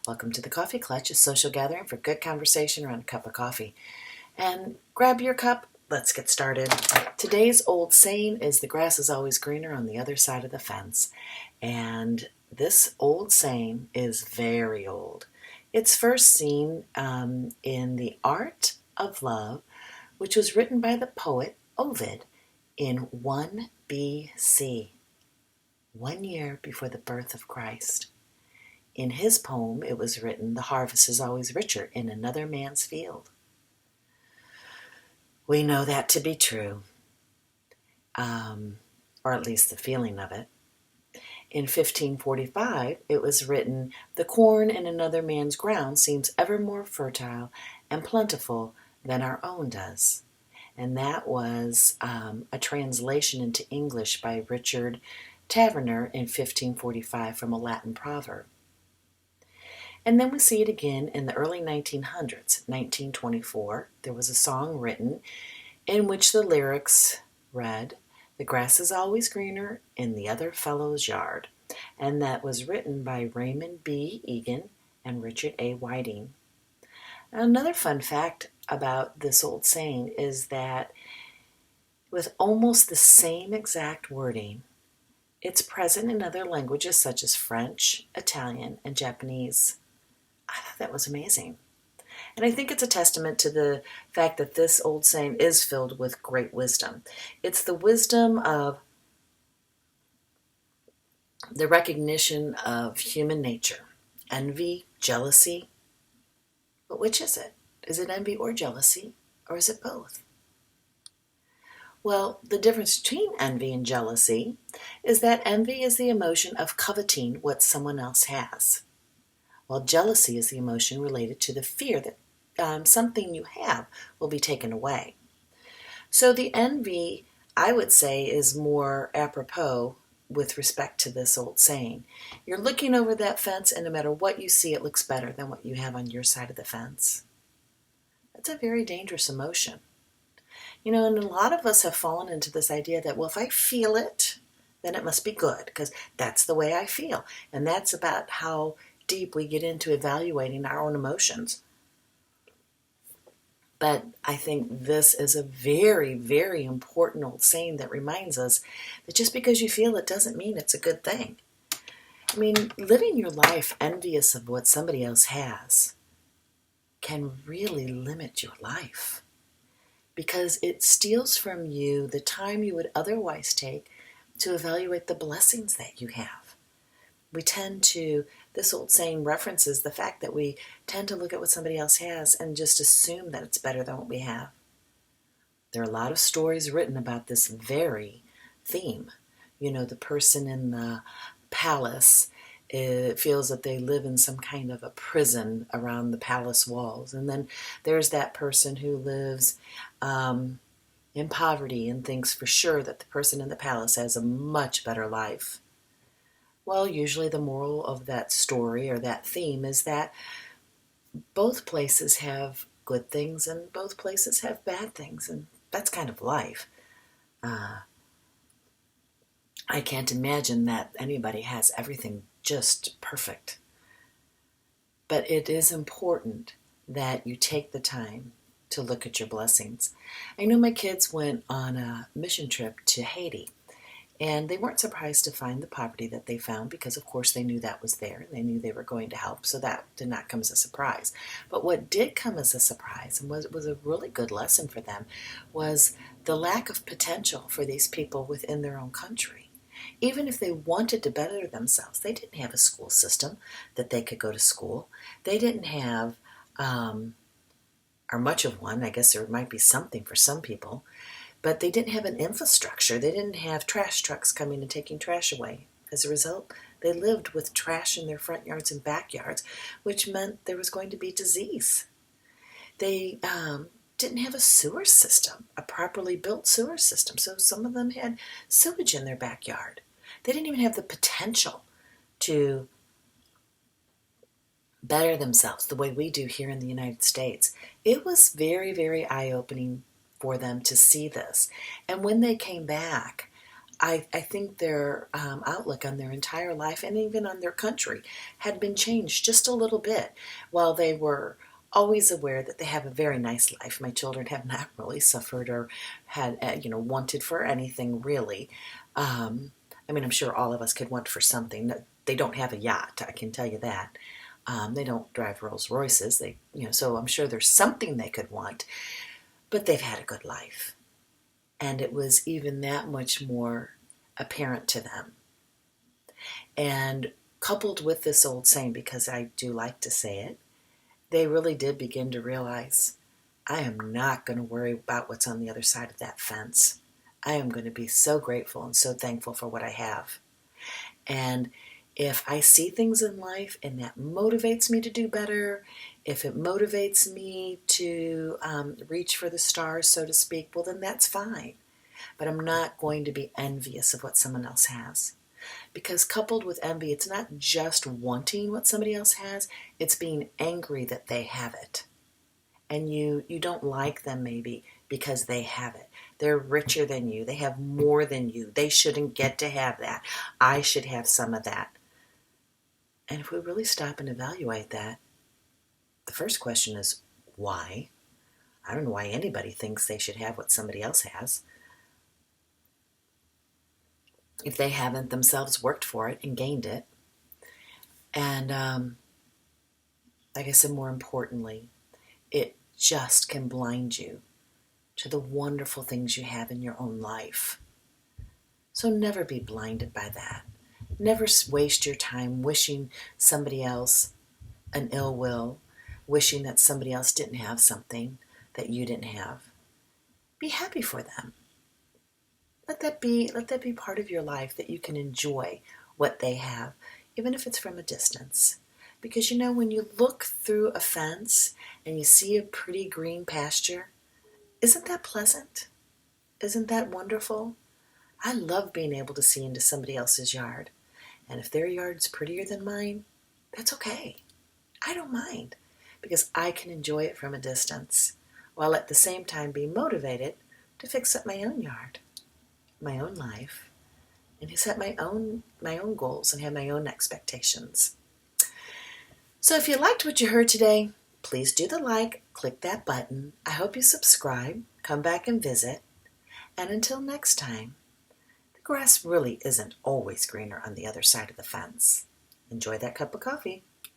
Welcome to the Coffee Clutch, a social gathering for good conversation around a cup of coffee. And grab your cup, let's get started. Today's old saying is the grass is always greener on the other side of the fence. And this old saying is very old. It's first seen in The Art of Love, which was written by the poet Ovid in 1 BC, 1 year before the birth of Christ. In his poem, it was written, "The harvest is always richer in another man's field." We know that to be true, or at least the feeling of it. In 1545, it was written, "The corn in another man's ground seems ever more fertile and plentiful than our own does." And that was a translation into English by Richard Taverner in 1545 from a Latin proverb. And then we see it again in the early 1900s, 1924. There was a song written in which the lyrics read, "The grass is always greener in the other fellow's yard." And that was written by Raymond B. Egan and Richard A. Whiting. Another fun fact about this old saying is that with almost the same exact wording, it's present in other languages such as French, Italian, and Japanese. I thought that was amazing. And I think it's a testament to the fact that this old saying is filled with great wisdom. It's the wisdom of the recognition of human nature, envy, jealousy. But which is it? Is it envy or jealousy, or is it both? Well, the difference between envy and jealousy is that envy is the emotion of coveting what someone else has, while jealousy is the emotion related to the fear that something you have will be taken away. So the envy, I would say, is more apropos with respect to this old saying. You're looking over that fence, and no matter what you see, it looks better than what you have on your side of the fence. That's a very dangerous emotion. And a lot of us have fallen into this idea that, well, if I feel it, then it must be good, because that's the way I feel. And that's about how deep we get into evaluating our own emotions. But I think this is a very, very important old saying that reminds us that just because you feel it doesn't mean it's a good thing. Living your life envious of what somebody else has can really limit your life, because it steals from you the time you would otherwise take to evaluate the blessings that you have. This old saying references the fact that we tend to look at what somebody else has and just assume that it's better than what we have. There are a lot of stories written about this very theme. The person in the palace feels that they live in some kind of a prison around the palace walls. And then there's that person who lives in poverty and thinks for sure that the person in the palace has a much better life. Well, usually the moral of that story or that theme is that both places have good things and both places have bad things, and that's kind of life. I can't imagine that anybody has everything just perfect. But it is important that you take the time to look at your blessings. I know my kids went on a mission trip to Haiti, and they weren't surprised to find the poverty that they found, because of course they knew that was there. They knew they were going to help, so that did not come as a surprise. But what did come as a surprise, and was a really good lesson for them, was the lack of potential for these people within their own country. Even if they wanted to better themselves, they didn't have a school system that they could go to school. They didn't have, or much of one. I guess there might be something for some people. But they didn't have an infrastructure. They didn't have trash trucks coming and taking trash away. As a result, they lived with trash in their front yards and backyards, which meant there was going to be disease. They didn't have a sewer system, a properly built sewer system, so some of them had sewage in their backyard. They didn't even have the potential to better themselves the way we do here in the United States. It was very, very eye-opening for them to see this. And when they came back, I think their outlook on their entire life and even on their country had been changed just a little bit. While they were always aware that they have a very nice life, my children have not really suffered or had, wanted for anything really. I mean, I'm sure all of us could want for something. They don't have a yacht, I can tell you that. They don't drive Rolls Royces. So I'm sure there's something they could want, but they've had a good life. And it was even that much more apparent to them. And coupled with this old saying, because I do like to say it, they really did begin to realize, I am not going to worry about what's on the other side of that fence. I am going to be so grateful and so thankful for what I have. And if I see things in life and that motivates me to do better, if it motivates me to reach for the stars, so to speak, well, then that's fine. But I'm not going to be envious of what someone else has. Because coupled with envy, it's not just wanting what somebody else has, it's being angry that they have it. And you don't like them maybe because they have it. They're richer than you. They have more than you. They shouldn't get to have that. I should have some of that. And if we really stop and evaluate that, the first question is, why? I don't know why anybody thinks they should have what somebody else has if they haven't themselves worked for it and gained it. And like I said, more importantly, it just can blind you to the wonderful things you have in your own life. So never be blinded by that. Never waste your time wishing somebody else an ill will, wishing that somebody else didn't have something that you didn't have. Be happy for them. Let that be part of your life, that you can enjoy what they have, even if it's from a distance. Because when you look through a fence and you see a pretty green pasture, isn't that pleasant? Isn't that wonderful? I love being able to see into somebody else's yard. And if their yard's prettier than mine, that's okay. I don't mind, because I can enjoy it from a distance, while at the same time be motivated to fix up my own yard, my own life, and set my own goals and have my own expectations. So if you liked what you heard today, please do the like, click that button. I hope you subscribe, come back and visit. And until next time, the grass really isn't always greener on the other side of the fence. Enjoy that cup of coffee.